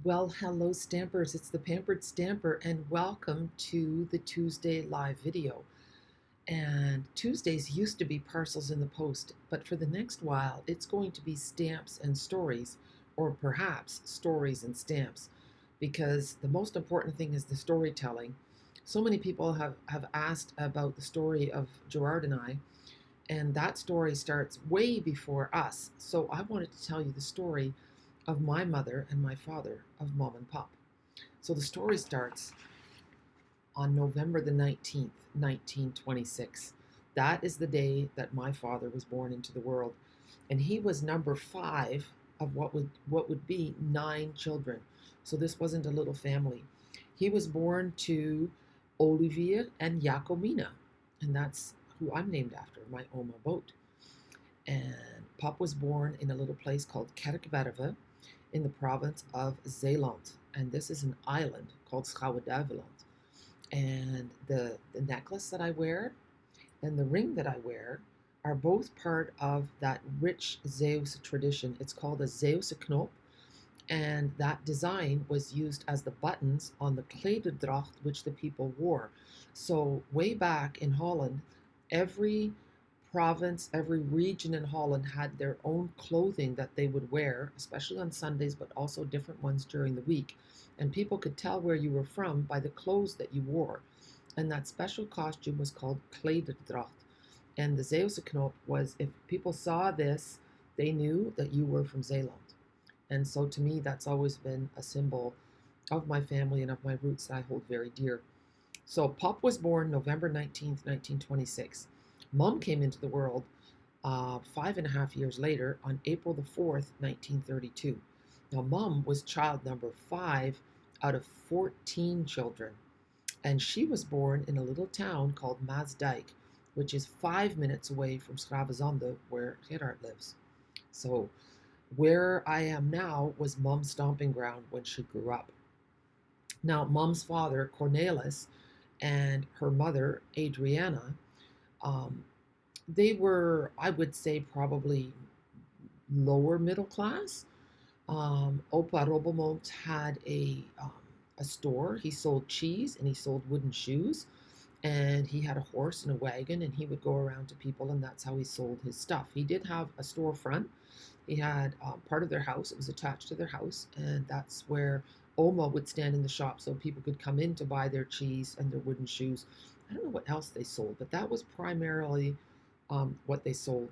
Well, hello, Stampers. It's the Pampered Stamper, and welcome to the Tuesday live video. And Tuesdays used to be parcels in the post, but for the next while, it's going to be stamps and stories, or perhaps stories and stamps, because the most important thing is the storytelling. So many people have asked about the story of Gerard and I, and that story starts way before us. So I wanted to tell you the story of my mother and my father, of Mom and Pop. So the story starts on November the 19th, 1926. That is the day that my father was born into the world. And he was number five of what would be nine children. So this wasn't a little family. He was born to Olivier and Jacomina, and that's who I'm named after, my Oma boat. And Pop was born in a little place called Kerkwerve in the province of Zeeland. And this is an island called Schouwen-Duiveland. And the necklace that I wear and the ring that I wear are both part of that rich Zeeuwse tradition. It's called a Zeeuwse knop, and that design was used as the buttons on the klederdracht which the people wore. So way back in Holland, every province, every region in Holland had their own clothing that they would wear, especially on Sundays, but also different ones during the week. And people could tell where you were from by the clothes that you wore. And that special costume was called klederdracht. And the Zeeuwse knop was, if people saw this, they knew that you were from Zeeland. And so to me, that's always been a symbol of my family and of my roots that I hold very dear. So Pop was born November 19th, 1926. Mom came into the world 5.5 years later on April the 4th, 1932. Now, Mom was child number five out of 14 children, and she was born in a little town called Maasdijk, which is 5 minutes away from Schravenzande, where Gerard lives. So where I am now was Mom's stomping ground when she grew up. Now, Mom's father, Cornelis, and her mother, Adriana, um, they were, I would say, probably lower middle class. Opa Robelmont had a store. He sold cheese and he sold wooden shoes. And he had a horse and a wagon, and he would go around to people, and that's how he sold his stuff. He did have a storefront. He had part of their house, it was attached to their house, and that's where Oma would stand in the shop so people could come in to buy their cheese and their wooden shoes. I don't know what else they sold, but that was primarily what they sold.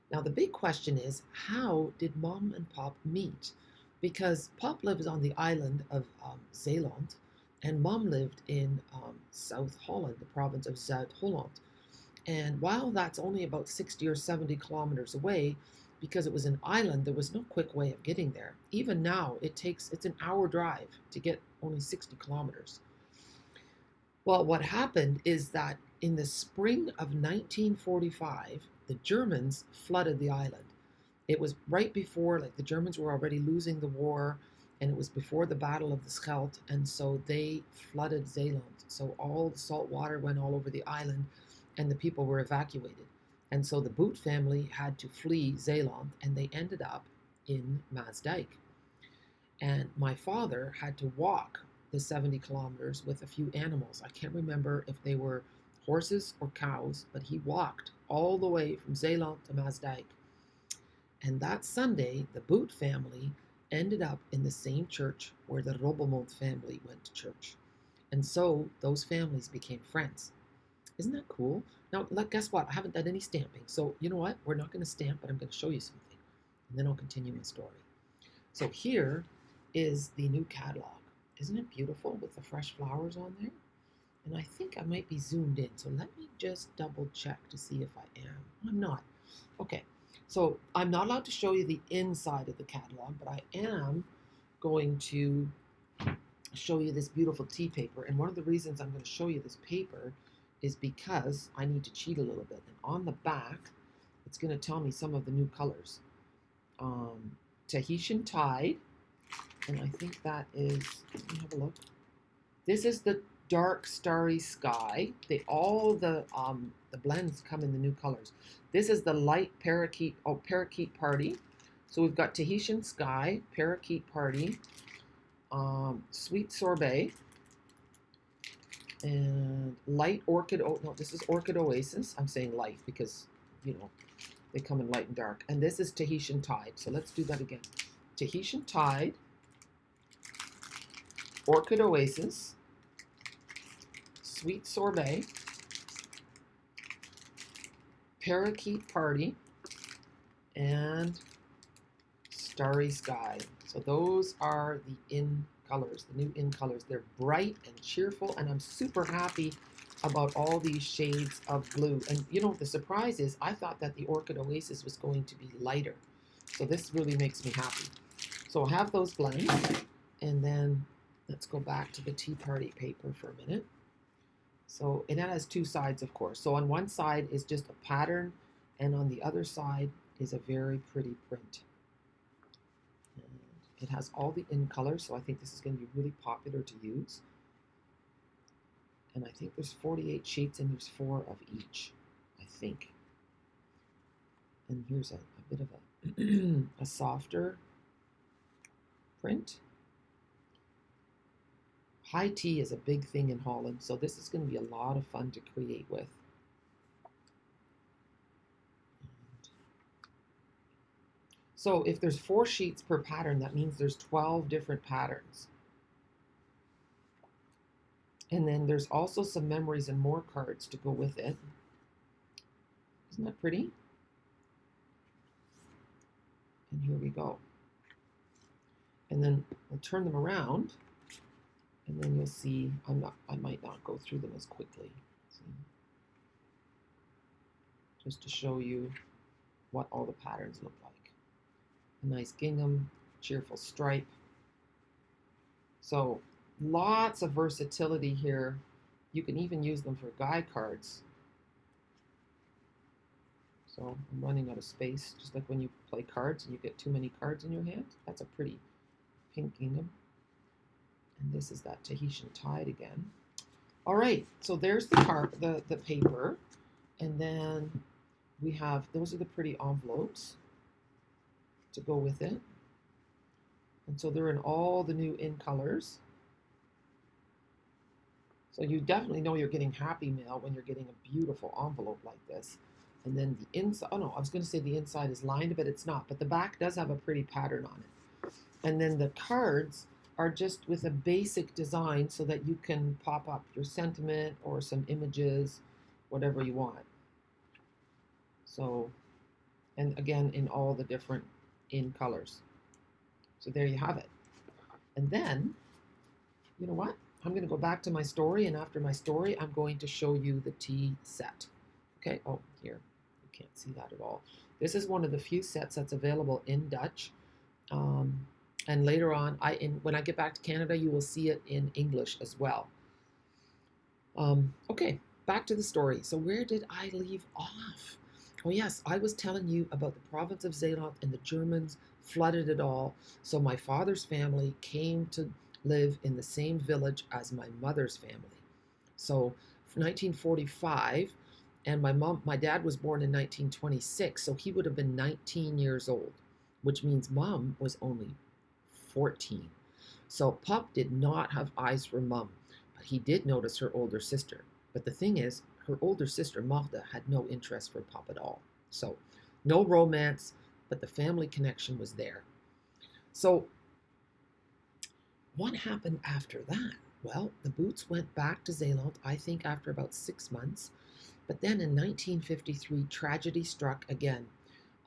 Now, the big question is, how did Mom and Pop meet? Because Pop lives on the island of Zeeland, and Mom lived in South Holland, the province of Zuid-Holland. And while that's only about 60 or 70 kilometers away, because it was an island, there was no quick way of getting there. Even now, it's an hour drive to get only 60 kilometers. Well, what happened is that in the spring of 1945, the Germans flooded the island. It was right before, like, the Germans were already losing the war, and it was before the Battle of the Scheldt, and so they flooded Zeeland. So all the salt water went all over the island, and the people were evacuated. And so the Boot family had to flee Zeeland, and they ended up in Maasdijk. And my father had to walk the 70 kilometers with a few animals. I can't remember if they were horses or cows, but he walked all the way from Zeeland to Maasdijk. And that Sunday, the Boot family ended up in the same church where the Robelmont family went to church. And so those families became friends. Isn't that cool? Now, guess what? I haven't done any stamping. So you know what? We're not going to stamp, but I'm going to show you something. And then I'll continue my story. So here is the new catalog. Isn't it beautiful with the fresh flowers on there? And I think I might be zoomed in. So let me just double check to see if I am. I'm not. Okay. So I'm not allowed to show you the inside of the catalog, but I am going to show you this beautiful tea paper. And one of the reasons I'm going to show you this paper is because I need to cheat a little bit. And on the back, it's going to tell me some of the new colors. Tahitian Tide, and I think that is, let me have a look. This is the dark starry sky. All the blends come in the new colors. This is the light parakeet party. So we've got Tahitian Sky, Parakeet Party, sweet sorbet, and light orchid. Oh no, this is orchid oasis. I'm saying light because you know they come in light and dark. And this is Tahitian tide. So let's do that again. Tahitian tide, orchid oasis, sweet sorbet, parakeet party, and starry sky. So those are the in colors, the new in colors. They're bright and cheerful, and I'm super happy about all these shades of blue. And you know, the surprise is I thought that the Orchid Oasis was going to be lighter. So this really makes me happy. So I'll have those blends, and then let's go back to the tea party paper for a minute. So it has two sides, of course. So on one side is just a pattern, and on the other side is a very pretty print. And it has all the in colors, so I think this is going to be really popular to use. And I think there's 48 sheets, and there's 4 of each, I think. And here's a bit of a softer print. High tea is a big thing in Holland, so this is going to be a lot of fun to create with. So if there's 4 sheets per pattern, that means there's 12 different patterns. And then there's also some memories and more cards to go with it. Isn't that pretty? And here we go. And then we'll turn them around, and then you'll see, I might not go through them as quickly. See? Just to show you what all the patterns look like. A nice gingham, cheerful stripe. So lots of versatility here. You can even use them for guy cards. So I'm running out of space, just like when you play cards and you get too many cards in your hand. That's a pretty pink gingham. And this is that Tahitian tide again. All right, so there's the paper. And then we have, those are the pretty envelopes to go with it. And so they're in all the new in colors. So you definitely know you're getting happy mail when you're getting a beautiful envelope like this. And then the inside, oh no, I was going to say the inside is lined, but it's not. But the back does have a pretty pattern on it. And then the cards are just with a basic design so that you can pop up your sentiment or some images, whatever you want. So, and again, in all the different in colors. So there you have it. And then, you know what? I'm going to go back to my story, and after my story, I'm going to show you the tea set. Okay, oh, here, you can't see that at all. This is one of the few sets that's available in Dutch. And later on, when I get back to Canada, you will see it in English as well. Okay, back to the story. So where did I leave off? Oh yes, I was telling you about the province of Zeeland, and the Germans flooded it all. So my father's family came to live in the same village as my mother's family. So 1945, and my dad was born in 1926, so he would have been 19 years old, which means Mom was only 14. So Pop did not have eyes for Mum, but he did notice her older sister. But the thing is, her older sister, Magda, had no interest for Pop at all. So no romance, but the family connection was there. So what happened after that? Well, the Boots went back to Zeeland, I think after about 6 months. But then in 1953, tragedy struck again.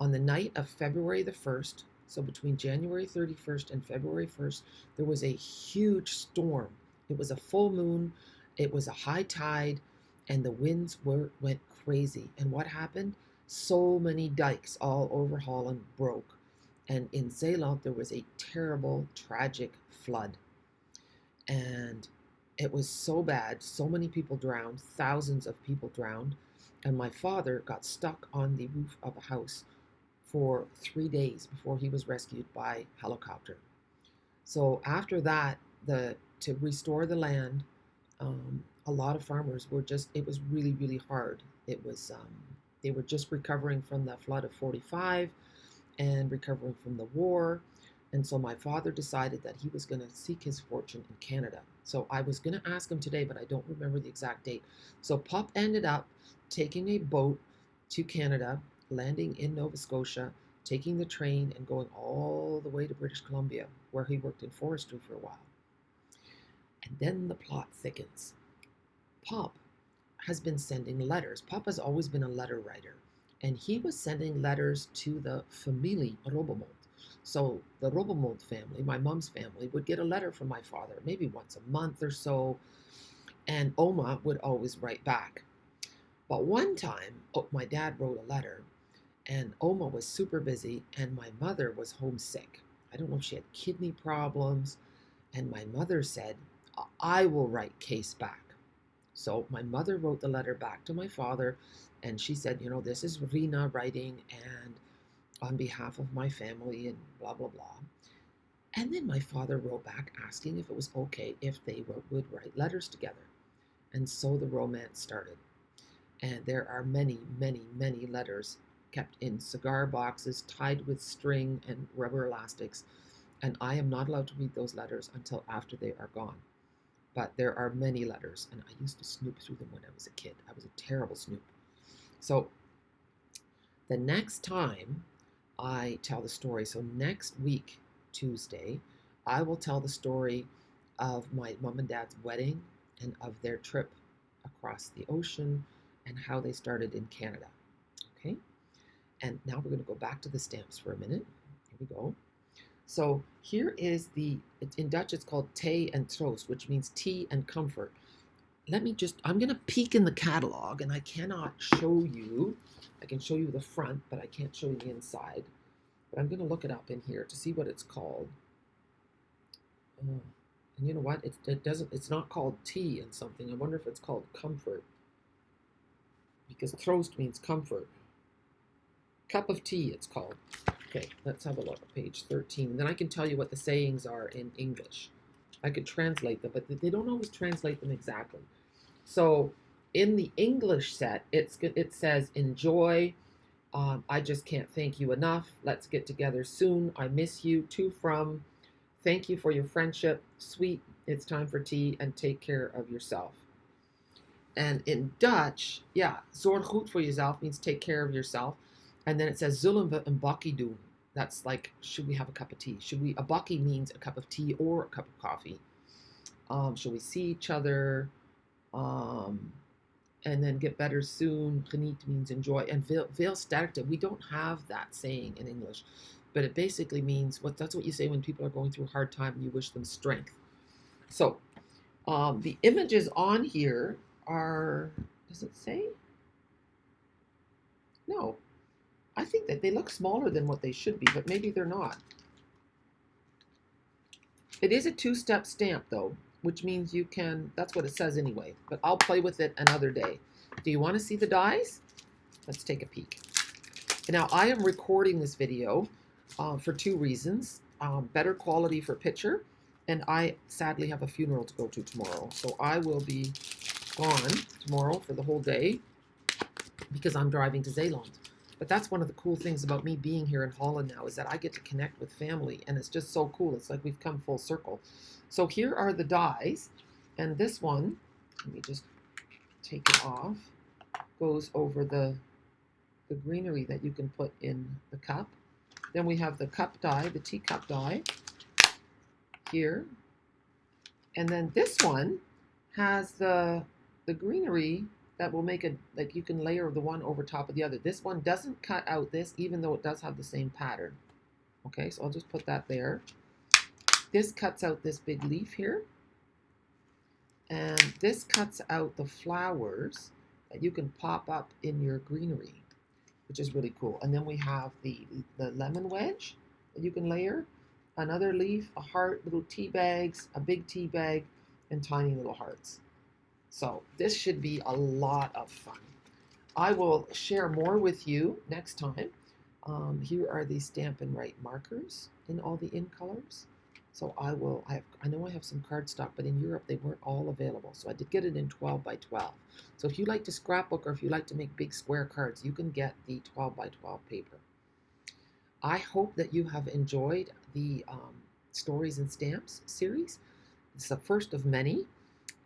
On the night of February the 1st, so between January 31st and February 1st, there was a huge storm. It was a full moon, it was a high tide, and the winds went crazy. And what happened? So many dikes all over Holland broke. And in Zeeland, there was a terrible, tragic flood. And it was so bad. So many people drowned. Thousands of people drowned. And my father got stuck on the roof of a house for 3 days before he was rescued by helicopter. So after that, to restore the land, a lot of farmers were it was really, really hard. It was, they were just recovering from the flood of 45 and recovering from the war. And so my father decided that he was going to seek his fortune in Canada. So I was going to ask him today, but I don't remember the exact date. So Pop ended up taking a boat to Canada, landing in Nova Scotia, taking the train and going all the way to British Columbia, where he worked in forestry for a while. And then the plot thickens. Pop has been sending letters. Pop has always been a letter writer, and he was sending letters to the Familie Robomold. So the Robomold family, my mom's family, would get a letter from my father, maybe once a month or so, and Oma would always write back. But one time, my dad wrote a letter, and Oma was super busy, and my mother was homesick. I don't know if she had kidney problems, and my mother said, I will write Case back. So my mother wrote the letter back to my father, and she said, this is Rena writing, and on behalf of my family, and blah, blah, blah. And then my father wrote back asking if it was okay if they would write letters together. And so the romance started. And there are many, many, many letters kept in cigar boxes, tied with string and rubber elastics. And I am not allowed to read those letters until after they are gone. But there are many letters, and I used to snoop through them when I was a kid. I was a terrible snoop. So the next time I tell the story, so next week, Tuesday, I will tell the story of my mom and dad's wedding and of their trip across the ocean and how they started in Canada. Okay? And now we're going to go back to the stamps for a minute. Here we go. So here is in Dutch it's called thee en troost, which means tea and comfort. I'm going to peek in the catalog, and I cannot show you. I can show you the front, but I can't show you the inside. But I'm going to look it up in here to see what it's called. And you know what? It's not called tea and something. I wonder if it's called comfort. Because troost means comfort. Cup of tea, it's called. Okay, let's have a look at page 13. Then I can tell you what the sayings are in English. I could translate them, but they don't always translate them exactly. So in the English set, it says, enjoy, I just can't thank you enough, let's get together soon, I miss you, to, from, thank you for your friendship, sweet, it's time for tea, and take care of yourself. And in Dutch, zorg goed voor jezelf means take care of yourself. And then it says, zullen we een bakkie doen? That's like, should we have a cup of tea? A bakkie means a cup of tea or a cup of coffee. Should we see each other? And then get better soon. Geniet means enjoy. And veel sterkte. We don't have that saying in English. But it basically means, that's what you say when people are going through a hard time and you wish them strength. So the images on here are, does it say? No. I think that they look smaller than what they should be, but maybe they're not. It is a two-step stamp, though, which means you can, that's what it says anyway, but I'll play with it another day. Do you want to see the dies? Let's take a peek. Now, I am recording this video for two reasons. Better quality for picture, and I sadly have a funeral to go to tomorrow. So I will be gone tomorrow for the whole day because I'm driving to Zeeland. But that's one of the cool things about me being here in Holland now, is that I get to connect with family, and it's just so cool. It's like we've come full circle. So here are the dies, and this one, let me just take it off, goes over the greenery that you can put in the cup. Then we have the cup die, the teacup die here. And then this one has the greenery that will make it, like you can layer the one over top of the other. This one doesn't cut out this, even though it does have the same pattern. Okay, so I'll just put that there. This cuts out this big leaf here. And this cuts out the flowers that you can pop up in your greenery, which is really cool. And then we have the lemon wedge that you can layer, another leaf, a heart, little tea bags, a big tea bag, and tiny little hearts. So this should be a lot of fun. I will share more with you next time. Here are the Stampin' Write markers in all the in colors. So I know I have some cardstock, but in Europe they weren't all available. So I did get it in 12 by 12. So if you like to scrapbook, or if you like to make big square cards, you can get the 12 by 12 paper. I hope that you have enjoyed the Stories and Stamps series. It's the first of many.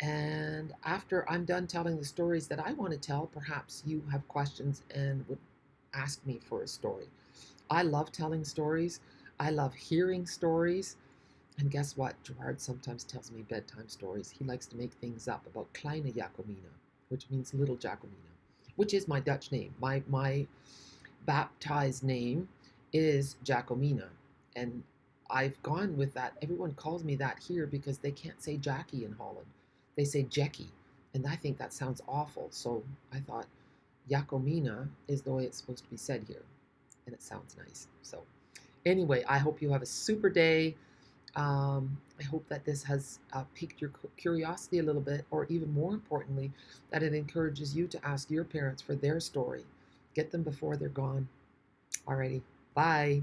And after I'm done telling the stories that I want to tell, perhaps you have questions and would ask me for a story. I love telling stories. I love hearing stories. And guess what? Gerard sometimes tells me bedtime stories. He likes to make things up about Kleine Jacomina, which means little Jacomina, which is my Dutch name. My baptized name is Jacomina. And I've gone with that. Everyone calls me that here because they can't say Jackie in Holland. They say Jackie. And I think that sounds awful. So I thought Jacomina is the way it's supposed to be said here. And it sounds nice. So anyway, I hope you have a super day. I hope that this has piqued your curiosity a little bit, or even more importantly, that it encourages you to ask your parents for their story. Get them before they're gone. Alrighty, bye.